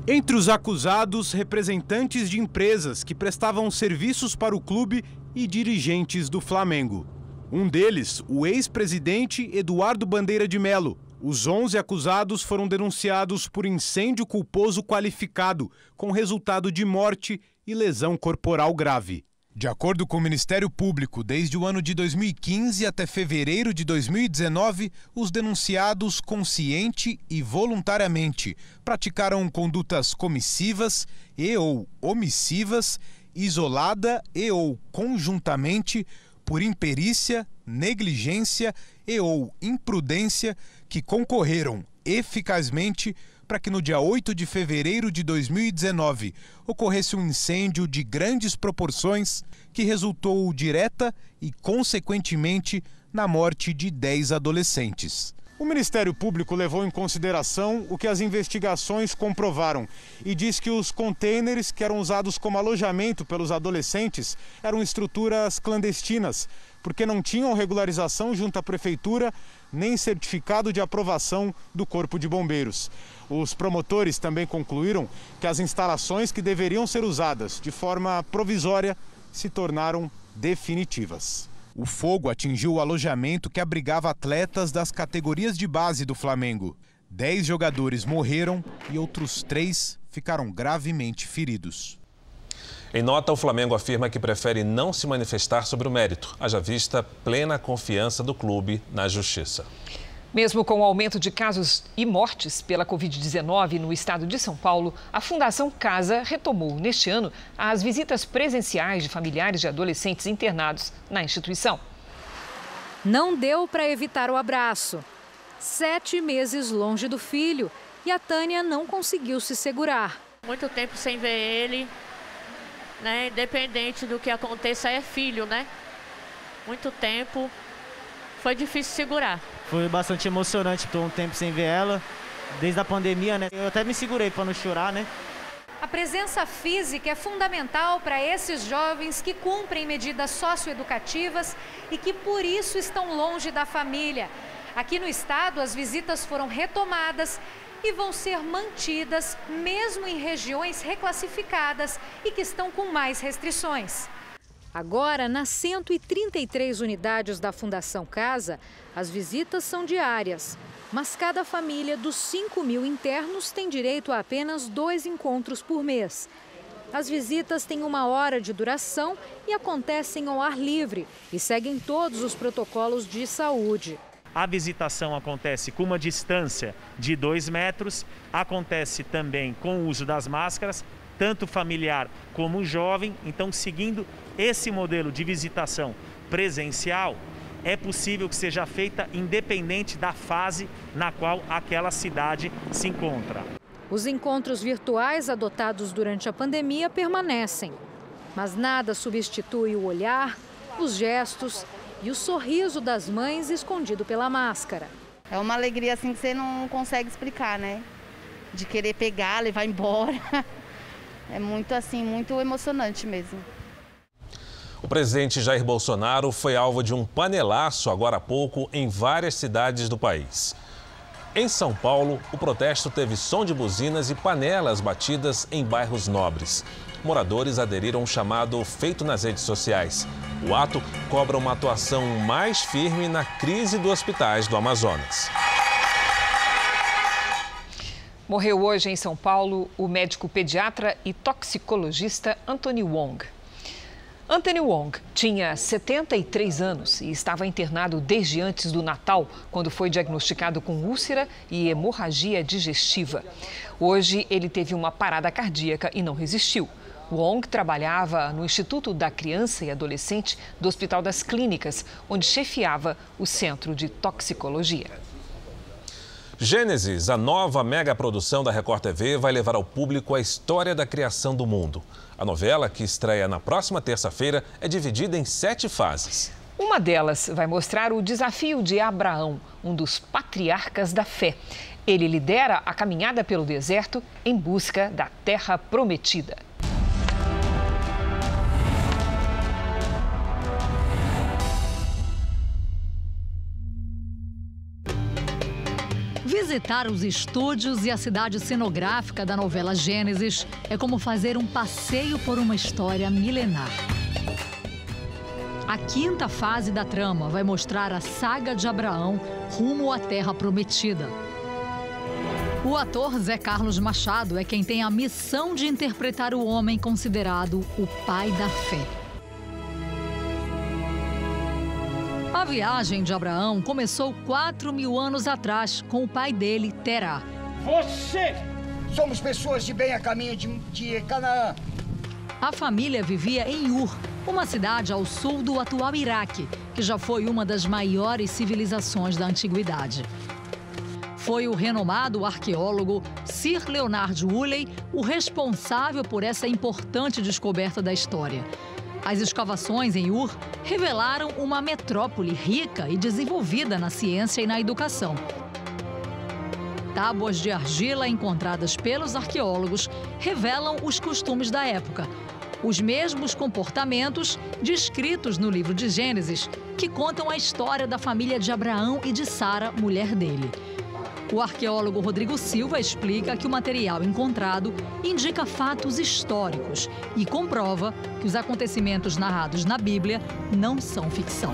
Entre os acusados, representantes de empresas que prestavam serviços para o clube e dirigentes do Flamengo. Um deles, o ex-presidente Eduardo Bandeira de Melo. Os 11 acusados foram denunciados por incêndio culposo qualificado, com resultado de morte e lesão corporal grave. De acordo com o Ministério Público, desde o ano de 2015 até fevereiro de 2019, os denunciados consciente e voluntariamente praticaram condutas comissivas e ou omissivas, isolada e ou conjuntamente, por imperícia, negligência e ou imprudência, que concorreram eficazmente para que no dia 8 de fevereiro de 2019 ocorresse um incêndio de grandes proporções que resultou direta e, consequentemente, na morte de 10 adolescentes. O Ministério Público levou em consideração o que as investigações comprovaram e diz que os contêineres que eram usados como alojamento pelos adolescentes eram estruturas clandestinas, porque não tinham regularização junto à Prefeitura nem certificado de aprovação do Corpo de Bombeiros. Os promotores também concluíram que as instalações que deveriam ser usadas de forma provisória se tornaram definitivas. O fogo atingiu o alojamento que abrigava atletas das categorias de base do Flamengo. 10 jogadores morreram e outros 3 ficaram gravemente feridos. Em nota, o Flamengo afirma que prefere não se manifestar sobre o mérito, haja vista plena confiança do clube na justiça. Mesmo com o aumento de casos e mortes pela Covid-19 no estado de São Paulo, a Fundação Casa retomou neste ano as visitas presenciais de familiares de adolescentes internados na instituição. Não deu para evitar o abraço. 7 meses longe do filho e a Tânia não conseguiu se segurar. Muito tempo sem ver ele, né? Independente do que aconteça, é filho, né? Muito tempo. Foi difícil segurar. Foi bastante emocionante, estou um tempo sem ver ela, desde a pandemia, né? Eu até me segurei para não chorar, né? A presença física é fundamental para esses jovens que cumprem medidas socioeducativas e que por isso estão longe da família. Aqui no estado, as visitas foram retomadas e vão ser mantidas mesmo em regiões reclassificadas e que estão com mais restrições. Agora, nas 133 unidades da Fundação Casa, as visitas são diárias. Mas cada família dos 5.000 internos tem direito a apenas 2 encontros por mês. As visitas têm 1 hora de duração e acontecem ao ar livre e seguem todos os protocolos de saúde. A visitação acontece com uma distância de 2 metros, acontece também com o uso das máscaras, tanto familiar como jovem. Então, seguindo esse modelo de visitação presencial, é possível que seja feita independente da fase na qual aquela cidade se encontra. Os encontros virtuais adotados durante a pandemia permanecem, mas nada substitui o olhar, os gestos e o sorriso das mães escondido pela máscara. É uma alegria assim que você não consegue explicar, né? De querer pegar, levar embora. É muito assim, muito emocionante mesmo. O presidente Jair Bolsonaro foi alvo de um panelaço agora há pouco em várias cidades do país. Em São Paulo, o protesto teve som de buzinas e panelas batidas em bairros nobres. Moradores aderiram ao chamado feito nas redes sociais. O ato cobra uma atuação mais firme na crise dos hospitais do Amazonas. Morreu hoje em São Paulo o médico pediatra e toxicologista Anthony Wong. Anthony Wong tinha 73 anos e estava internado desde antes do Natal, quando foi diagnosticado com úlcera e hemorragia digestiva. Hoje, ele teve uma parada cardíaca e não resistiu. Wong trabalhava no Instituto da Criança e Adolescente do Hospital das Clínicas, onde chefiava o Centro de Toxicologia. Gênesis, a nova megaprodução da Record TV, vai levar ao público a história da criação do mundo. A novela, que estreia na próxima terça-feira, é dividida em 7 fases. Uma delas vai mostrar o desafio de Abraão, um dos patriarcas da fé. Ele lidera a caminhada pelo deserto em busca da Terra Prometida. Visitar os estúdios e a cidade cenográfica da novela Gênesis é como fazer um passeio por uma história milenar. A 5ª fase da trama vai mostrar a saga de Abraão rumo à Terra Prometida. O ator Zé Carlos Machado é quem tem a missão de interpretar o homem considerado o pai da fé. A viagem de Abraão começou 4.000 anos atrás com o pai dele, Terá. Somos pessoas de bem a caminho de Canaã. A família vivia em Ur, uma cidade ao sul do atual Iraque, que já foi uma das maiores civilizações da antiguidade. Foi o renomado arqueólogo Sir Leonard Woolley o responsável por essa importante descoberta da história. As escavações em Ur revelaram uma metrópole rica e desenvolvida na ciência e na educação. Tábuas de argila encontradas pelos arqueólogos revelam os costumes da época, os mesmos comportamentos descritos no livro de Gênesis, que contam a história da família de Abraão e de Sara, mulher dele. O arqueólogo Rodrigo Silva explica que o material encontrado indica fatos históricos e comprova que os acontecimentos narrados na Bíblia não são ficção.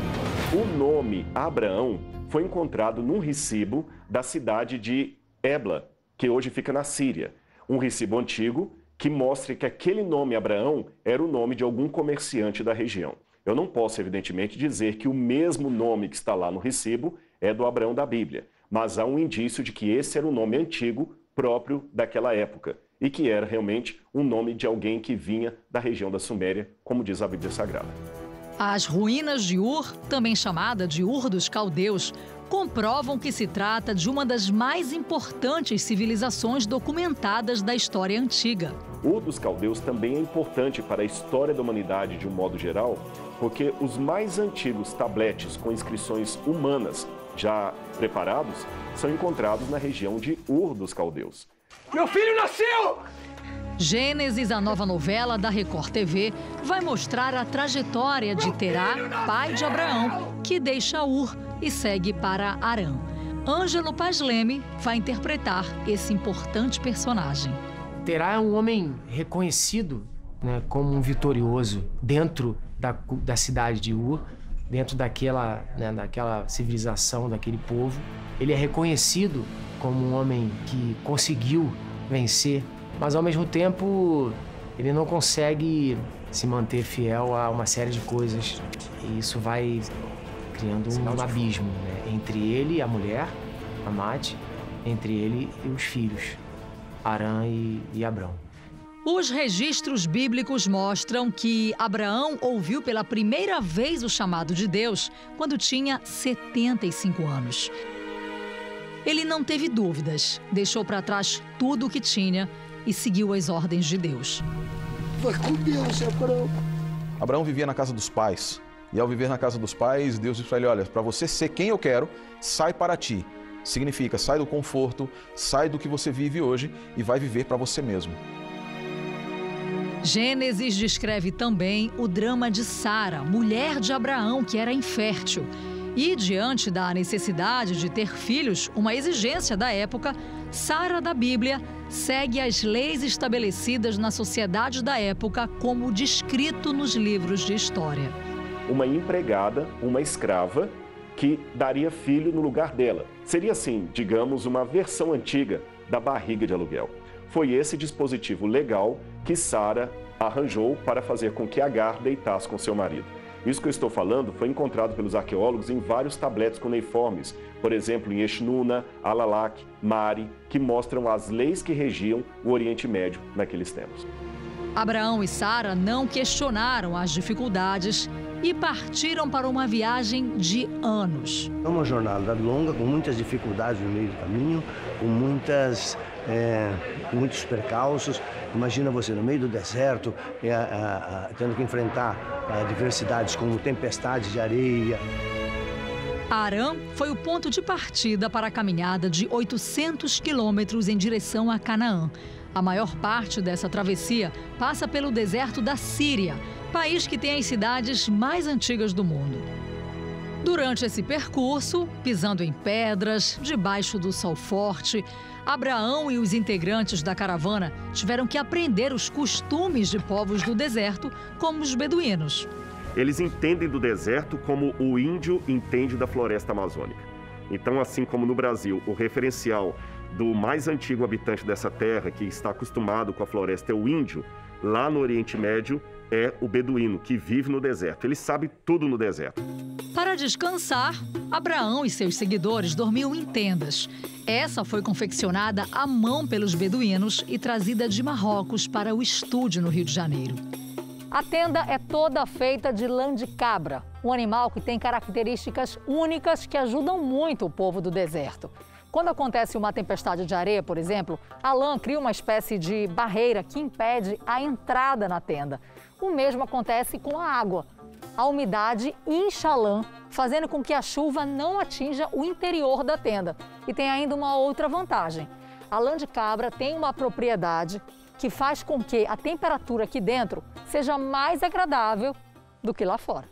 O nome Abraão foi encontrado num recibo da cidade de Ebla, que hoje fica na Síria. Um recibo antigo que mostra que aquele nome Abraão era o nome de algum comerciante da região. Eu não posso, evidentemente, dizer que o mesmo nome que está lá no recibo é do Abraão da Bíblia, mas há um indício de que esse era um nome antigo próprio daquela época e que era realmente um nome de alguém que vinha da região da Suméria, como diz a Bíblia Sagrada. As ruínas de Ur, também chamada de Ur dos Caldeus, comprovam que se trata de uma das mais importantes civilizações documentadas da história antiga. Ur dos Caldeus também é importante para a história da humanidade de um modo geral, porque os mais antigos tabletes com inscrições humanas já preparados são encontrados na região de Ur dos Caldeus. Meu filho nasceu! Gênesis, a nova novela da Record TV, vai mostrar a trajetória de Terá, pai de Abraão, que deixa Ur e segue para Harã. Ângelo Paz Leme vai interpretar esse importante personagem. Terá é um homem reconhecido, né, como um vitorioso dentro da cidade de Ur, dentro daquela civilização, daquele povo. Ele é reconhecido como um homem que conseguiu vencer, mas ao mesmo tempo ele não consegue se manter fiel a uma série de coisas. E isso vai criando um abismo, né, entre ele e a mulher, Amat, entre ele e os filhos, Harã e Abrão. Os registros bíblicos mostram que Abraão ouviu pela primeira vez o chamado de Deus quando tinha 75 anos. Ele não teve dúvidas, deixou para trás tudo o que tinha e seguiu as ordens de Deus. Vai com Deus, Abraão. Abraão vivia na casa dos pais. E ao viver na casa dos pais, Deus disse para ele, olha, para você ser quem eu quero, sai para ti. Significa, sai do conforto, sai do que você vive hoje e vai viver para você mesmo. Gênesis descreve também o drama de Sara, mulher de Abraão, que era infértil. E, diante da necessidade de ter filhos, uma exigência da época, Sara da Bíblia segue as leis estabelecidas na sociedade da época como descrito nos livros de história. Uma empregada, uma escrava, que daria filho no lugar dela. Seria assim, digamos, uma versão antiga da barriga de aluguel. Foi esse dispositivo legal que Sara arranjou para fazer com que Agar deitasse com seu marido. Isso que eu estou falando foi encontrado pelos arqueólogos em vários tabletes cuneiformes, por exemplo, em Eshnuna, Alalak, Mari, que mostram as leis que regiam o Oriente Médio naqueles tempos. Abraão e Sara não questionaram as dificuldades e partiram para uma viagem de anos. É uma jornada longa, com muitas dificuldades no meio do caminho, com muitos percalços. Imagina você no meio do deserto, tendo que enfrentar adversidades como tempestades de areia. Harã foi o ponto de partida para a caminhada de 800 quilômetros em direção a Canaã. A maior parte dessa travessia passa pelo deserto da Síria, país que tem as cidades mais antigas do mundo. Durante esse percurso, pisando em pedras, debaixo do sol forte, Abraão e os integrantes da caravana tiveram que aprender os costumes de povos do deserto, como os beduínos. Eles entendem do deserto como o índio entende da floresta amazônica. Então, assim como no Brasil, o referencial do mais antigo habitante dessa terra, que está acostumado com a floresta, é o índio, lá no Oriente Médio é o beduíno, que vive no deserto. Ele sabe tudo no deserto. Para descansar, Abraão e seus seguidores dormiam em tendas. Essa foi confeccionada à mão pelos beduínos e trazida de Marrocos para o estúdio no Rio de Janeiro. A tenda é toda feita de lã de cabra, um animal que tem características únicas que ajudam muito o povo do deserto. Quando acontece uma tempestade de areia, por exemplo, a lã cria uma espécie de barreira que impede a entrada na tenda. O mesmo acontece com a água. A umidade incha a lã, fazendo com que a chuva não atinja o interior da tenda. E tem ainda uma outra vantagem. A lã de cabra tem uma propriedade que faz com que a temperatura aqui dentro seja mais agradável do que lá fora.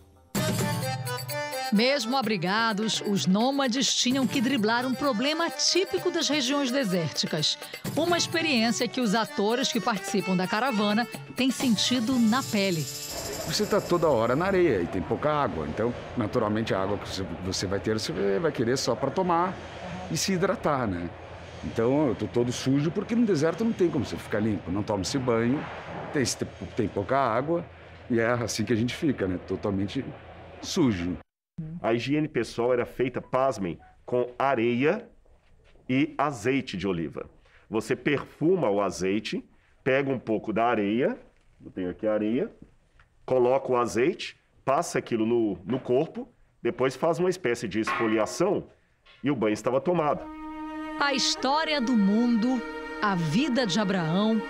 Mesmo abrigados, os nômades tinham que driblar um problema típico das regiões desérticas. Uma experiência que os atores que participam da caravana têm sentido na pele. Você está toda hora na areia e tem pouca água. Então, naturalmente, a água que você vai ter, você vai querer só para tomar e se hidratar, né? Então, eu estou todo sujo porque no deserto não tem como você ficar limpo. Não toma-se banho, tem pouca água e é assim que a gente fica, né? Totalmente sujo. A higiene pessoal era feita, pasmem, com areia e azeite de oliva. Você perfuma o azeite, pega um pouco da areia, eu tenho aqui a areia, coloca o azeite, passa aquilo no corpo, depois faz uma espécie de esfoliação e o banho estava tomado. A história do mundo, a vida de Abraão,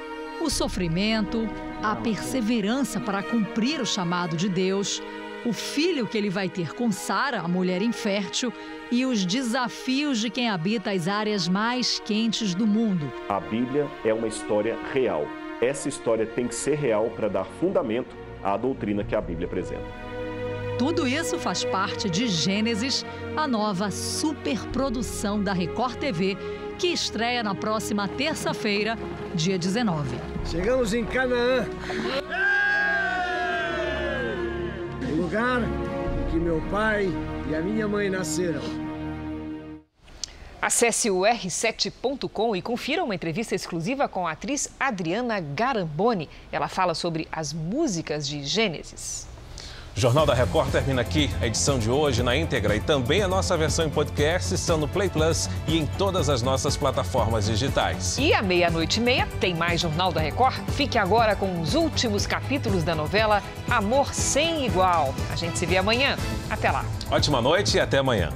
o sofrimento, a perseverança para cumprir o chamado de Deus, o filho que ele vai ter com Sara, a mulher infértil, e os desafios de quem habita as áreas mais quentes do mundo. A Bíblia é uma história real. Essa história tem que ser real para dar fundamento à doutrina que a Bíblia apresenta. Tudo isso faz parte de Gênesis, a nova superprodução da Record TV, que estreia na próxima terça-feira, dia 19. Chegamos em Canaã. O lugar em que meu pai e a minha mãe nasceram. Acesse o r7.com e confira uma entrevista exclusiva com a atriz Adriana Garamboni. Ela fala sobre as músicas de Gênesis. O Jornal da Record termina aqui. A edição de hoje na íntegra e também a nossa versão em podcast estão no Play Plus e em todas as nossas plataformas digitais. E à 00:30 tem mais Jornal da Record? Fique agora com os últimos capítulos da novela Amor Sem Igual. A gente se vê amanhã. Até lá. Ótima noite e até amanhã.